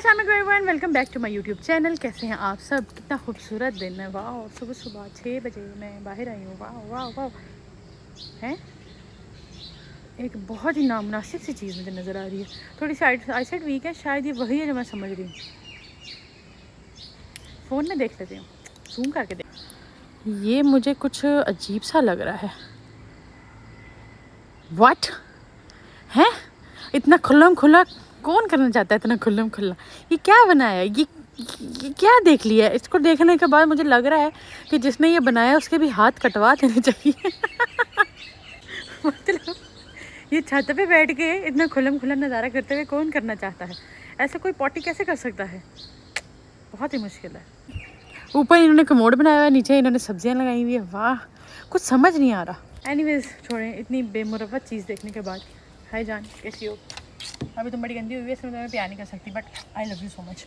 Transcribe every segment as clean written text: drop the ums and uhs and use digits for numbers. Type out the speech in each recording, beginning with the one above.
अस्सलाम वालेकुम everyone, welcome back to my YouTube channel. कैसे हैं आप सब? कितना खूबसूरत दिन है। वाह, सुबह सुबह 6 बजे मैं बाहर आई हूँ। वाह वाह वाह हैं। एक बहुत ही नामुनासिब सी चीज़ मुझे नज़र आ रही है। थोड़ी सी आईसाइट वीक है, शायद ये वही है जो मैं समझ रही हूँ। फ़ोन में देख लेती हूँ, जूम करके देख। ये मुझे कुछ अजीब सा लग रहा है। व्हाट है? इतना खुल्लम खुल्ला कौन करना चाहता है? इतना खुल्लम खुल्ला ये क्या बनाया है? ये क्या देख लिया है? इसको देखने के बाद मुझे लग रहा है कि जिसने ये बनाया उसके भी हाथ कटवा देने चाहिए। मतलब ये छत पे बैठ के इतना खुल्लम खुल्ला नज़ारा करते हुए कौन करना चाहता है? ऐसा कोई पॉटी कैसे कर सकता है? बहुत ही मुश्किल है। ऊपर इन्होंने कमोड बनाया हुआ है, नीचे इन्होंने सब्जियां लगाई हुई है। वाह, कुछ समझ नहीं आ रहा। एनीवेज छोड़ें, इतनी बेमुरवत चीज़ देखने के बाद। हाय जान, कैसी हो? अभी तुम बड़ी गंदी हुई है, इसमें मैं प्यार नहीं कर सकती, but I love you so much.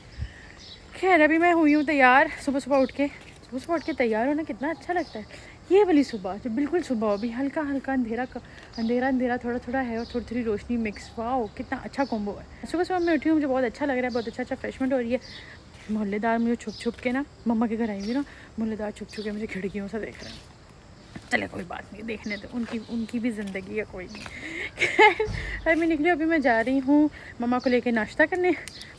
खैर, अभी मैं हुई हूँ तैयार। सुबह सुबह उठ के तैयार होना कितना अच्छा लगता है। ये वाली सुबह जो बिल्कुल सुबह हो, अभी हल्का हल्का अंधेरा थोड़ा थोड़ा है और थोड़ी थोड़ी रोशनी मिक्स। वाह, कितना अच्छा कॉम्बो है। सुबह सुबह मैं उठी हूँ, मुझे बहुत अच्छा लग रहा है, बहुत अच्छा फ्रेशमेंट हो रही है। मोहल्लेदार मुझे छुप के ना, मम्मा के घर आई हुई ना, मोहल्लेदार छुप के मुझे खिड़कियों से देख रहे हैं। चले कोई बात नहीं, देखने तो उनकी भी ज़िंदगी है, कोई नहीं। अरे मैं निकली, अभी मैं जा रही हूँ मम्मा को लेके नाश्ता करने।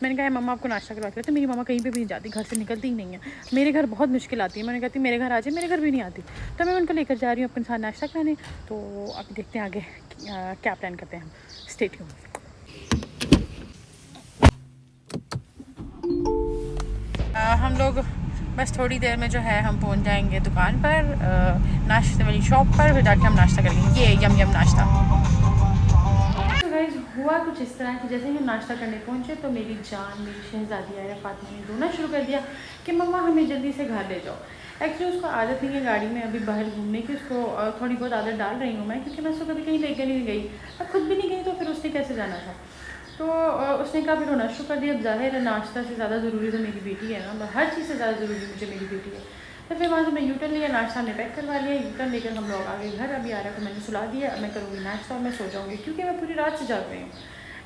मैंने कहा मम्मा आपको नाश्ता करवा के, तो मेरी मम्मा कहीं पे भी नहीं जाती, घर से निकलती ही नहीं है। मेरे घर बहुत मुश्किल आती है। मैंने कहती मेरे घर आ जाए, मेरे घर भी नहीं आती। तो मैं उनको लेकर जा रही हूँ अपने साथ नाश्ता कराने। तो अभी देखते हैं आगे क्या प्लान करते हैं हम। Stay tuned. हम लोग बस थोड़ी देर में जो है हम पहुंच जाएंगे दुकान पर, नाश्ते वाली शॉप पर, फिर जाके हम नाश्ता करेंगे। ये यम नाश्ता। तो गाइस, हुआ कुछ इस तरह कि जैसे ही हम नाश्ता करने पहुंचे तो मेरी शहजादी आया फातिमा ने रोना शुरू कर दिया कि मम्मा हमें जल्दी से घर ले जाओ। एक्चुअली उसको आदत नहीं है गाड़ी में अभी बाहर घूमने की। उसको थोड़ी बहुत आदत डाल रही हूँ मैं, क्योंकि मैं उसको कभी कहीं लेकर नहीं गई। अब खुद भी नहीं गई तो फिर उसने कैसे जाना था। तो उसने कहा, फिर रोना शुरू कर दिया। अब ज़ाहिर है नाश्ता से ज़्यादा ज़रूरी तो मेरी बेटी है ना, हर चीज़ से ज़्यादा ज़रूरी मुझे मेरी बेटी है। तो फिर वहाँ से मैं यूटर्न लिया, नाश्ता हमने पैक करवा लिया। यूटर्न लेकर हम लोग आ गए घर। अभी आरा को मैंने सुला दिया। अब मैं करूँगी नाश्ता और मैं सो जाऊँगी, क्योंकि मैं पूरी रात से जाग रही हूँ।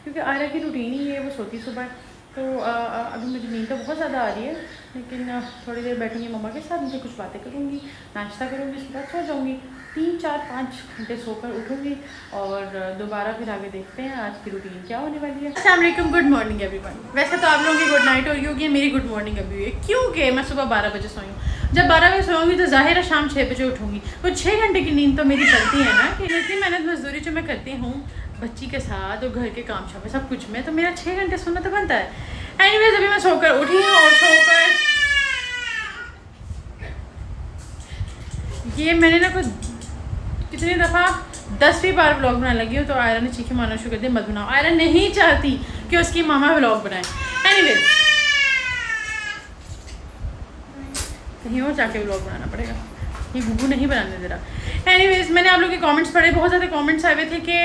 क्योंकि आरा की रूटीन ही है, वो सोती सुबह। तो अभी मुझे नींद तो बहुत ज़्यादा आ रही है, लेकिन थोड़ी देर बैठूँगी मम्मा के साथ, उनसे कुछ बातें करूँगी, नाश्ता करूँगी, उसके बाद सो जाऊँगी। 3 4 5 घंटे सोकर उठूँगी और दोबारा फिर आगे देखते हैं आज की रूटीन क्या होने वाली है। अस्सलाम वालेकुम, गुड मॉर्निंग एवरीवन। वैसे तो आप लोगों की गुड नाइट हो रही होगी, मेरी गुड मॉर्निंग अभी हुई है, क्योंकि मैं सुबह 12 बजे सोई हूँ। जब 12 बजे सोऊंगी तो जाहिर है शाम 6 बजे उठूँगी। तो 6 घंटे की नींद तो मेरी बनती है ना, कि इतनी मेहनत मजदूरी जो मैं करती हूँ बच्ची के साथ और घर के काम शाम सब कुछ में, तो मेरा 6 घंटे सोना तो बनता है। एनीवेज, अभी मैं सोकर उठी हूँ और सोकर ये मैंने ना कुछ कितनी दफ़ा 10वीं बार व्लॉग बनाने लगी हूँ। तो आयरा ने चीखें मारना शुरू कर दिया, मत बनाओ। आयरा नहीं चाहती कि उसकी मामा व्लॉग बनाए। एनीवेज, कहीं और जाके व्लॉग बनाना पड़ेगा, ये गुगू नहीं बनाने दे रहा। एनीवेज, मैंने आप लोग के कमेंट्स पढ़े, बहुत ज़्यादा कमेंट्स आए हुए थे कि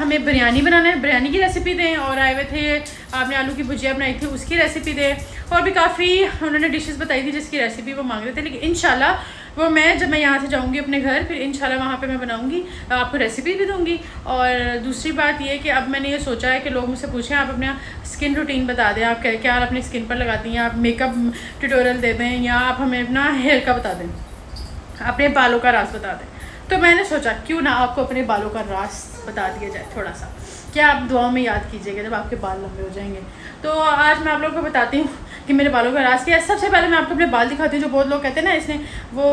हमें बिरयानी बनाना है, बिरयानी की रेसिपी दें। और आए हुए थे आपने आलू की भुजिया बनाई थी उसकी रेसिपी दें। और भी काफ़ी उन्होंने डिशेस बताई थी जिसकी रेसिपी वो मांग रहे थे। लेकिन इंशाल्लाह वो मैं जब मैं यहाँ से जाऊँगी अपने घर, फिर इंशाल्लाह वहाँ पे मैं बनाऊँगी, आपको रेसिपी भी दूँगी। और दूसरी बात ये कि अब मैंने ये सोचा है कि लोग मुझसे पूछें आप अपना स्किन रूटीन बता दें, आप क्या क्या अपनी स्किन पर लगाती हैं, आप मेकअप ट्यूटोरियल दे दें, या आप हमें अपना हेयर का बता दें, अपने बालों का राज बता दें। तो मैंने सोचा क्यों ना आपको अपने बालों का राज बता दिया जाए थोड़ा सा, क्या आप दुआओं में याद कीजिएगा जब आपके बाल लंबे हो जाएंगे। तो आज मैं आप लोगों को बताती हूँ कि मेरे बालों का राज क्या है। सबसे पहले मैं आपको अपने बाल दिखाती हूँ। जो बहुत लोग कहते हैं ना इसने वो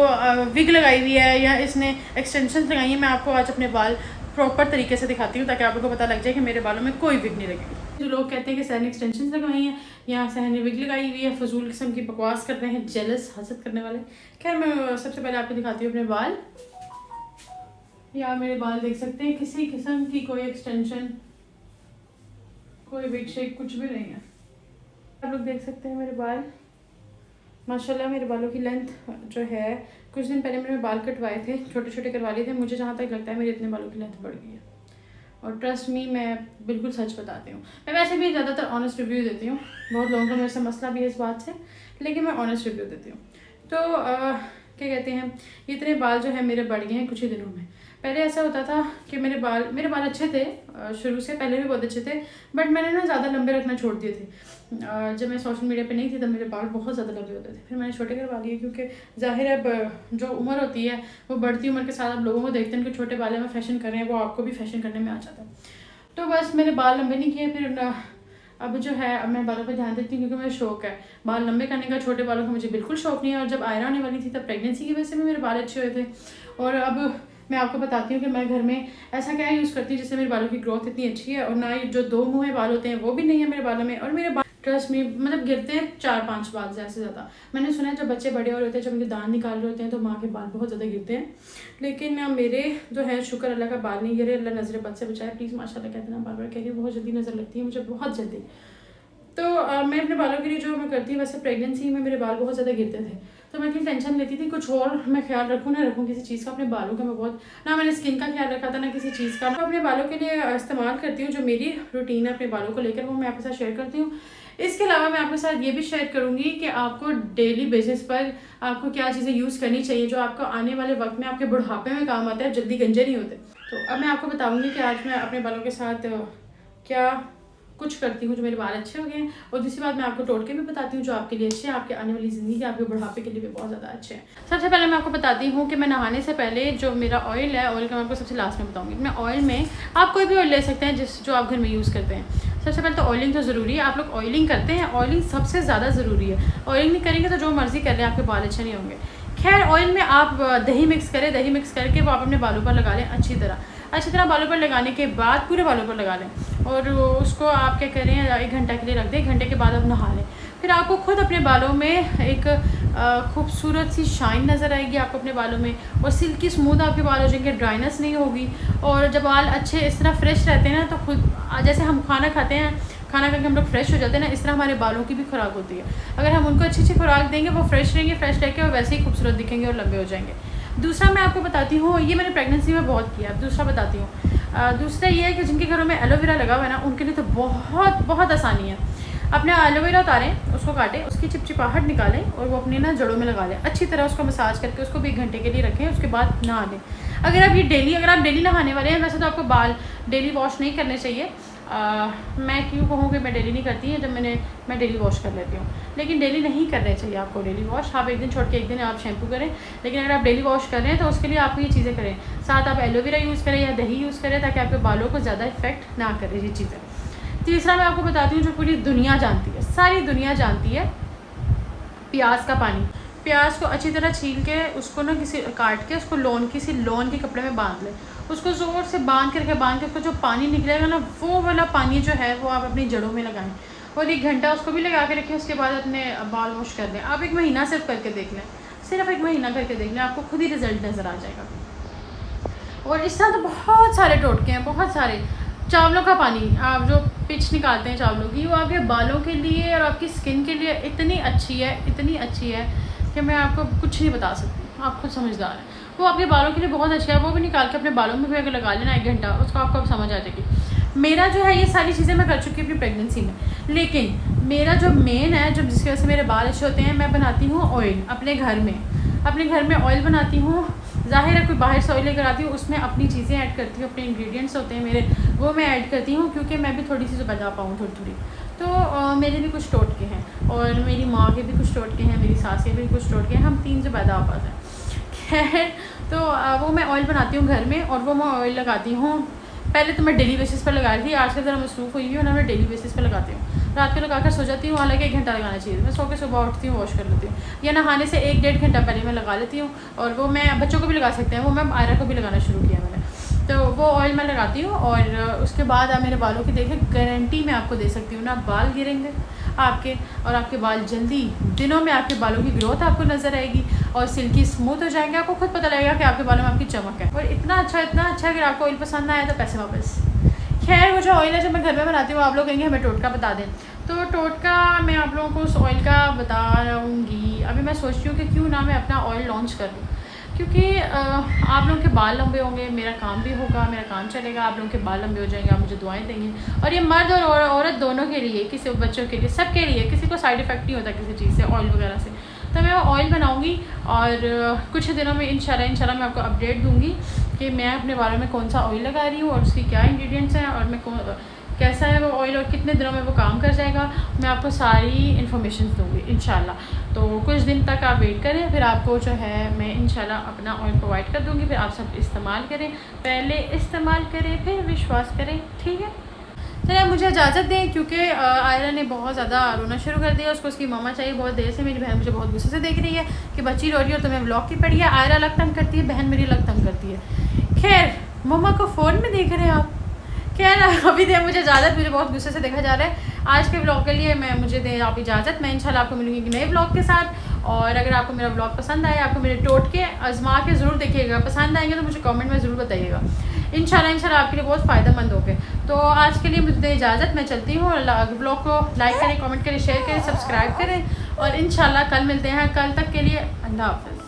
विग लगाई हुई है या इसने एक्सटेंशन लगाई है, मैं आपको आज अपने बाल प्रॉपर तरीके से दिखाती हूँ ताकि आप लोगों को पता लग जाए कि मेरे बालों में कोई विग नहीं लगेगी। जो लोग कहते हैं कि सहन एक्सटेंशन लगवाई हैं या सहन ने विग लगाई हुई है, फजूल किस्म की बकवास करते हैं, जेलस हसद करने वाले। खैर, मैं सबसे पहले आपको दिखाती हूँ अपने बाल। या मेरे बाल देख सकते हैं, किसी किस्म की कोई एक्सटेंशन, कोई विग शेक कुछ भी नहीं है। आप लोग देख सकते हैं मेरे बाल, माशाल्लाह मेरे बालों की लेंथ जो है, कुछ दिन पहले मैंने बाल कटवाए थे, छोटे छोटे करवा लिए थे। मुझे जहाँ तक लगता है मेरे इतने बालों की लेंथ बढ़ गई है। और ट्रस्ट मी, मैं बिल्कुल सच बताती हूँ। मैं वैसे भी ज़्यादातर ऑनेस्ट रिव्यू देती हूँ, बहुत लोगों का मेरे से मसला भी है इस बात से, लेकिन मैं ऑनेस्ट रिव्यू देती हूँ। तो क्या कहते हैं, इतने बाल जो है मेरे बढ़ गए हैं कुछ ही दिनों में। पहले ऐसा होता था कि मेरे बाल अच्छे थे शुरू से, पहले भी बहुत अच्छे थे, बट मैंने ना ज़्यादा लंबे रखना छोड़ दिए थे। जब मैं सोशल मीडिया पे नहीं थी तब मेरे बाल बहुत ज़्यादा लंबे होते थे, फिर मैंने छोटे करवा लिए क्योंकि ज़ाहिर है अब जो उम्र होती है वो बढ़ती उम्र के साथ आप लोगों को देखते हैं कि छोटे बालों में फ़ैशन कर रहे हैं, वो आपको भी फ़ैशन करने में आ जाता है। तो बस मैंने बाल लंबे नहीं किए, फिर अब जो है अब मैं बालों पर ध्यान देती हूँ क्योंकि मुझे शौक है बाल लंबे करने का। छोटे बालों का मुझे बिल्कुल शौक नहीं है, और जब आयरा आने वाली थी तब प्रेगनेंसी की वजह से भी मेरे बाल अच्छे हुए थे। और अब मैं आपको बताती हूँ कि मैं घर में ऐसा क्या यूज़ करती हूँ जिससे मेरे बालों की ग्रोथ इतनी अच्छी है, और ना ही जो 2 मुँहे बाल होते हैं वो भी नहीं है मेरे बालों में, और मेरे बाल ट्रस्ट में मतलब गिरते हैं 4-5 बाल से ज़्यादा। मैंने सुना है जब बच्चे बड़े हो रहे होते हैं, जब उनके दांत निकाल रहे होते हैं तो माँ के बाल बहुत ज़्यादा गिरते हैं, लेकिन मेरे जो है शुक्र अल्लाह का बाल नहीं गिरे। अल्लाह नज़र बद से बचाए प्लीज़, माशाल्लाह कहते हैं बार बार कह रही हूँ, बहुत जल्दी नज़र लगती है मुझे, बहुत जल्दी। तो मैं अपने बालों के लिए जो मैं करती हूँ, वैसे प्रेगनेंसी में मेरे बाल बहुत ज़्यादा गिरते थे, तो मैं इतनी टेंशन लेती थी कुछ और मैं ख्याल रखूँ ना रखूँ किसी चीज़ का। अपने बालों का मैं बहुत ना मैंने स्किन का ख्याल रखा था ना किसी चीज़ का। मैं अपने बालों के लिए इस्तेमाल करती हूँ जो मेरी रूटीन है अपने बालों को लेकर, वो मैं आपके साथ शेयर करती हूँ। इसके अलावा मैं आपके साथ ये भी शेयर करूँगी कि आपको डेली बेसिस पर आपको क्या चीज़ें यूज़ करनी चाहिए जो आपको आने वाले वक्त में आपके बुढ़ापे में काम आता है, जल्दी गंजे नहीं होते। तो अब मैं आपको बताऊँगी कि आज मैं अपने बालों के साथ क्या कुछ करती हूँ जो मेरे बाल अच्छे हो गए हैं, और दूसरी बात मैं आपको टोटके भी बताती हूँ जो आपके लिए अच्छे हैं, आपके आने वाली ज़िंदगी आपके बुढ़ापे के लिए भी बहुत ज़्यादा अच्छे हैं। सबसे पहले मैं आपको बताती हूँ कि मैं नहाने से पहले जो मेरा ऑयल है, ऑयल का मैं आपको सबसे लास्ट में बताऊँगी। मैं ऑयल में आप कोई भी ऑयल ले सकते हैं जो आप घर में यूज़ करते हैं। सबसे पहले तो ऑयलिंग तो ज़रूरी है, आप लोग ऑयलिंग करते हैं, ऑयलिंग सबसे ज़्यादा ज़रूरी है। ऑयलिंग नहीं करेंगे तो जो मर्ज़ी कर लें आपके बाल अच्छे नहीं होंगे। खैर ऑयल में आप दही मिक्स करें, दही मिक्स करके वो आप अपने बालों पर लगा लें अच्छी तरह बालों पर लगाने के बाद पूरे बालों पर लगा लें, और उसको आप क्या करें 1 घंटा के लिए रख दें। 1 घंटे के बाद आप नहा लें, फिर आपको खुद अपने बालों में एक खूबसूरत सी शाइन नज़र आएगी आपको अपने बालों में, और सिल्की स्मूथ आपके बाल हो जाएंगे, ड्राइनेस नहीं होगी। और जब बाल अच्छे इस तरह फ्रेश रहते हैं ना, तो खुद जैसे हम खाना खाते हैं, खाना करके हम लोग फ्रेश हो जाते हैं ना, इस तरह हमारे बालों की भी खुराक होती है। अगर हम उनको अच्छी खुराक देंगे वो फ्रेश रहेंगे, फ्रेश रह के और वैसे ही खूबसूरत दिखेंगे और लंबे हो जाएंगे। दूसरा मैं आपको बताती हूँ, ये मैंने प्रेगनेंसी में बहुत किया, अब दूसरा बताती हूँ। दूसरा ये है कि जिनके घरों में एलोवेरा लगा हुआ है ना, उनके लिए तो बहुत आसानी है। अपने एलोवेरा उतारें, उसको काटें, उसकी चिपचिपाहट निकालें और वो अपनी ना जड़ों में लगा लें अच्छी तरह, उसको मसाज करके उसको भी 1 घंटे के लिए रखें, उसके बाद नहा लें। अगर आप डेली नहाने वाले हैं, वैसे तो आपको बाल डेली वॉश नहीं करने चाहिए। मैं क्यों कहूँ कि मैं डेली नहीं करती है, जब मैं डेली वॉश कर लेती हूँ, लेकिन डेली नहीं करना चाहिए आपको डेली वॉश। आप एक दिन छोड़ के एक दिन आप शैम्पू करें, लेकिन अगर आप डेली वॉश कर रहे हैं तो उसके लिए आपको ये चीज़ें करें। साथ आप एलोवेरा यूज़ करें या दही यूज़ करें ताकि आपके बालों को ज़्यादा इफेक्ट ना करे ये चीज़ें। तीसरा मैं आपको बताती हूँ जो पूरी दुनिया जानती है, सारी दुनिया जानती है, प्याज का पानी। प्याज को अच्छी तरह छील के उसको ना काट के उसको किसी लोन के कपड़े में बांध लें, उसको ज़ोर से बांध के उसको जो पानी निकलेगा ना, वो वाला पानी जो है वो आप अपनी जड़ों में लगाएं, और 1 घंटा उसको भी लगा के रखें। उसके बाद अपने बाल वॉश कर लें। आप 1 महीना सिर्फ करके देख लें, सिर्फ 1 महीना करके देख लें, आपको खुद ही रिजल्ट नज़र आ जाएगा। और इस तरह तो बहुत सारे टोटके हैं, बहुत सारे। चावलों का पानी, आप जो पिच निकालते हैं चावलों की, वो आपके बालों के लिए और आपकी स्किन के लिए इतनी अच्छी है कि मैं आपको कुछ नहीं बता सकती, आप खुद समझदार हैं। वो आपके बालों के लिए बहुत अच्छा है, वो भी निकाल के अपने बालों में भी अगर लगा लेना 1 घंटा, उसको आपको समझ आ जाएगी। मेरा जो है ये सारी चीज़ें मैं कर चुकी हूँ अपनी प्रेगनेंसी में, लेकिन मेरा जो मेन है, जो जिसकी वजह से मेरे बाल अच्छे होते हैं, मैं बनाती हूँ ऑयल अपने घर में ऑयल बनाती हूँ। ज़ाहिर है कोई बाहर से ऑयल लेकर आती हूँ, उसमें अपनी चीज़ें ऐड करती हूँ, अपने इंग्रेडिएंट्स होते हैं मेरे, वो मैं ऐड करती हूँ क्योंकि मैं भी थोड़ी सी बता पाऊँ थोड़ी। तो मेरे भी कुछ टोटके हैं, और मेरी माँ के भी कुछ टोटके हैं, मेरी सास के भी कुछ टोटके हैं, हम 3 से पैदा हो पाते हैं। खैर तो वो मैं ऑयल बनाती हूँ घर में, और वो मैं ऑयल लगाती हूँ। पहले तो मैं डेली बेसिस पर लगा रही थी, आजकल ज़रा मसरूफ़ हुई है ना, मैं डेली बेसिस पर लगाती हूँ। रात को लगा कर सो जाती हूँ, हालांकि 1 घंटा लगाना चाहिए। मैं सो के सुबह उठती हूँ, वॉश कर लेती हूँ, या नहाने से 1-1.5 घंटा पहले मैं लगा लेती हूँ। और वो मैं बच्चों को भी लगा सकते हैं, वो मैं आयरा को भी लगाना शुरू किया मैंने। तो वो ऑयल मैं लगाती हूँ, और उसके बाद आप मेरे बालों की देखें, गारंटी मैं आपको दे सकती हूँ ना, बाल गिरेंगे आपके, और आपके बाल जल्दी दिनों में आपके बालों की ग्रोथ आपको नज़र आएगी, और सिल्की स्मूथ हो जाएंगे। आपको खुद पता लगेगा कि आपके बालों में आपकी चमक है। और इतना अच्छा अगर आपको ऑयल पसंद ना आया तो पैसे वापस। खैर वो जो ऑयल है जो मैं घर में बनाती हूँ, आप लोग कहेंगे हमें टोटका बता दें, तो टोटका मैं आप लोगों को उस ऑयल का बता रहूँगी। अभी मैं सोच रही हूँ कि क्यों ना मैं अपना ऑयल लॉन्च कर लूँ, क्योंकि आप लोगों के बाल लंबे होंगे, मेरा काम भी होगा, मेरा काम चलेगा, आप लोगों के बाल लंबे हो जाएंगे, आप मुझे दुआएं देंगे। और ये मर्द और औरत दोनों के लिए, किसी बच्चों के लिए, सब के लिए, किसी को साइड इफ़ेक्ट नहीं होता किसी चीज़ से, ऑयल वगैरह से। तो मैं वो ऑयल बनाऊँगी, और कुछ दिनों में इंशाल्लाह मैं आपको अपडेट दूँगी कि मैं अपने बालों में कौन सा ऑयल लगा रही हूँ, और उसकी क्या इंग्रेडिएंट्स हैं, और मैं कैसा है वो ऑयल और कितने दिनों में वो काम कर जाएगा, मैं आपको सारी इन्फॉर्मेशन दूँगी इंशाल्लाह। तो कुछ दिन तक आप वेट करें, फिर आपको जो है मैं इंशाल्लाह अपना ऑयल प्रोवाइड कर दूँगी, फिर आप सब इस्तेमाल करें, पहले इस्तेमाल करें फिर विश्वास करें, ठीक है। चलिए मुझे इजाज़त दें, क्योंकि आयरा ने बहुत ज़्यादा रोना शुरू कर दिया, उसको उसकी मामा चाहिए बहुत देर से। मेरी बहन मुझे बहुत गुस्से से देख रही है कि बच्ची रो रही हो तो मैं व्लॉग की पड़ी है। आयरा अलग तंग करती है, बहन मेरी अलग तंग करती है। खैर मम्मा को फ़ोन में देख रहे हैं आप। खैर अभी दे मुझे इजाज़त, मुझे बहुत गुस्से से देखा जा रहा है। आज के व्लॉग के लिए मुझे दें आप इजाज़त। मैं इंशाल्लाह आपको मिलूँगी एक नए व्लॉग के साथ। और अगर आपको मेरा व्लॉग पसंद आए, आपको मेरे टोटके आजमा के ज़रूर देखिएगा, पसंद आएंगे तो मुझे कमेंट में ज़रूर बताइएगा। इंशाल्लाह आपके लिए बहुत फ़ायदेमंद होंगे। तो आज के लिए मुझे दें इजाज़त, मैं चलती हूँ। व्लॉग को लाइक करें, कमेंट करें, शेयर करें, सब्सक्राइब करें और इंशाल्लाह कल मिलते हैं। कल तक के लिए अल्लाह हाफ़िज़।